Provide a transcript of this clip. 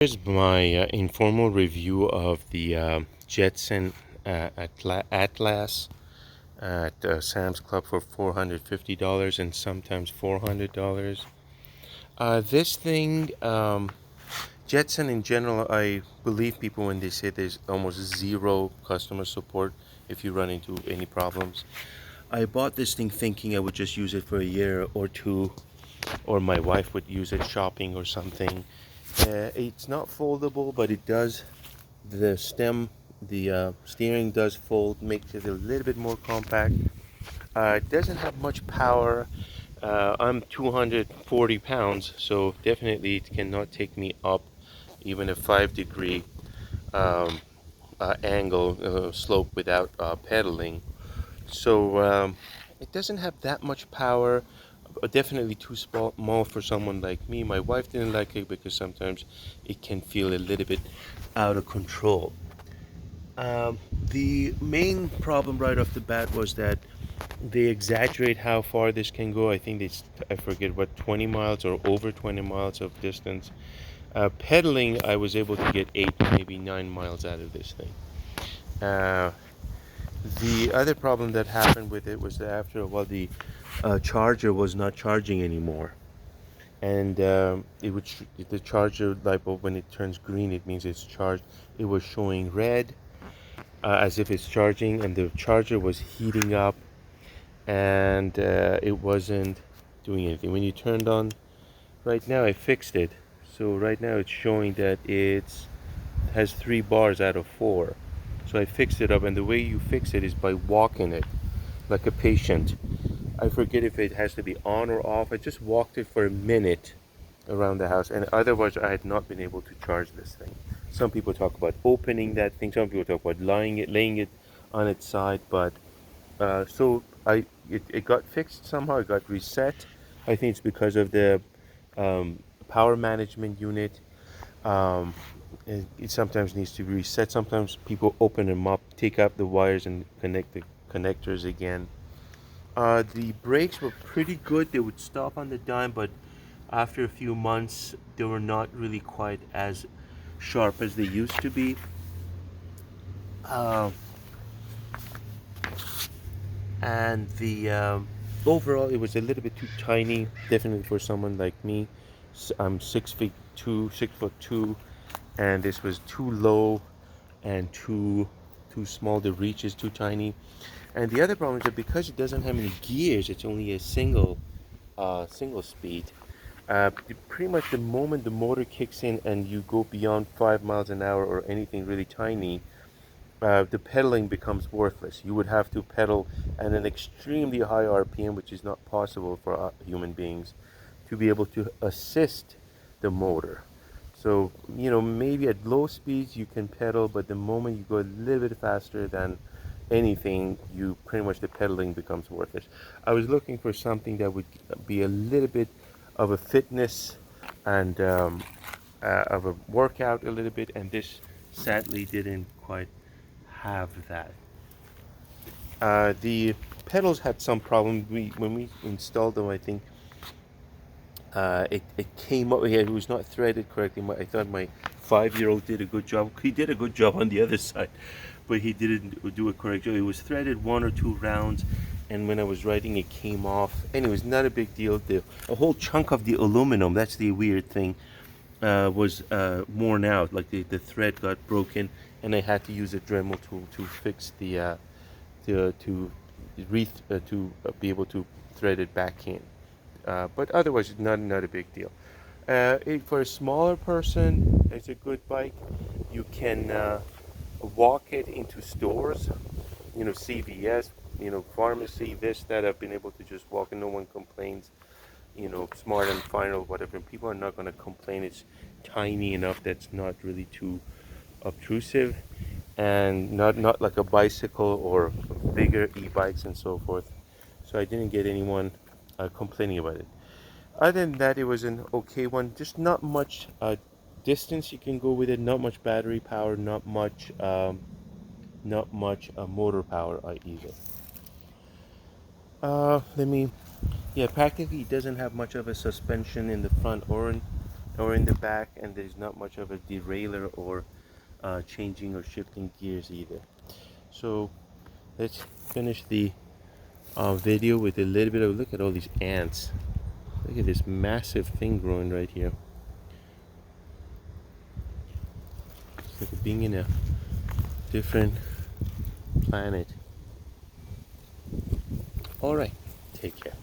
Here's my informal review of the Jetson Atlas at Sam's Club for $450 and sometimes $400. This thing, Jetson in general, I believe people when they say there's almost zero customer support if you run into any problems. I bought this thing thinking I would just use it for a year or two, or my wife would use it shopping or something. It's not foldable, but it does. The steering does fold, makes it a little bit more compact. It doesn't have much power. I'm 240 pounds, so definitely it cannot take me up even a 5-degree um, angle slope without pedaling. So it doesn't have that much power. Definitely too small for someone like me. My wife didn't like it because sometimes it can feel a little bit out of control. The main problem right off the bat was that they exaggerate how far this can go. I think I forget what, 20 miles or over 20 miles of distance. Pedaling, I was able to get 8, maybe 9 miles out of this thing. Uh, the other problem that happened with it was that after a while the charger was not charging anymore. And the charger light bulb, when it turns green, it means it's charged. It was showing red, as if it's charging, and the charger was heating up, and it wasn't doing anything. When you turned on, right now I fixed it. So right now it's showing that it has 3 bars out of 4. So I fixed it up, and the way you fix it is by walking it like a patient. I forget if it has to be on or off. I just walked it for a minute around the house, and otherwise I had not been able to charge this thing. Some people talk about opening that thing. Some people talk about laying it on its side. But it got fixed somehow. It got reset. I think it's because of the power management unit. Um, it sometimes needs to be reset. Sometimes people open them up, take out the wires, and connect the connectors again. The brakes were pretty good. They would stop on the dime, but after a few months, they were not really quite as sharp as they used to be. Uh, and the overall, it was a little bit too tiny, definitely for someone like me. I'm 6 feet 2, 6 foot 2, and this was too low and too small. The reach is too tiny. And the other problem is that because it doesn't have any gears, it's only a single speed. Pretty much the moment the motor kicks in and you go beyond 5 miles an hour or anything really tiny, the pedaling becomes worthless. You would have to pedal at an extremely high RPM, which is not possible for human beings, to be able to assist the motor. So, maybe at low speeds you can pedal, but the moment you go a little bit faster than anything, you pretty much the pedaling becomes worthless. I was looking for something that would be a little bit of a fitness and of a workout a little bit, and this sadly didn't quite have that. The pedals had some problem. When we installed them, I think it came up. Yeah, it was not threaded correctly. I thought my 5-year-old did a good job. He did a good job on the other side, but he didn't do a correct job. It was threaded 1 or 2 rounds, and when I was writing, it came off. Anyways, not a big deal. A whole chunk of the aluminum, that's the weird thing, was worn out. Like the thread got broken, and I had to use a Dremel tool to fix to be able to thread it back in. But otherwise, it's not a big deal. For a smaller person, it's a good bike. You can walk it into stores, CVS, pharmacy, this, that. I've been able to just walk and no one complains. Smart and Final, whatever. People are not going to complain. It's tiny enough that's not really too obtrusive, and not like a bicycle or bigger e-bikes and so forth. So I didn't get anyone complaining about it. Other than that, it was an okay one. Just not much distance you can go with it. Not much battery power. Not much motor power either. Let me. Yeah, practically it doesn't have much of a suspension in the front or or in the back, and there's not much of a derailleur or changing or shifting gears either. So let's finish the video with a little bit of look at all these ants. Look at this massive thing growing right here. It's like being in a different planet. All right, take care.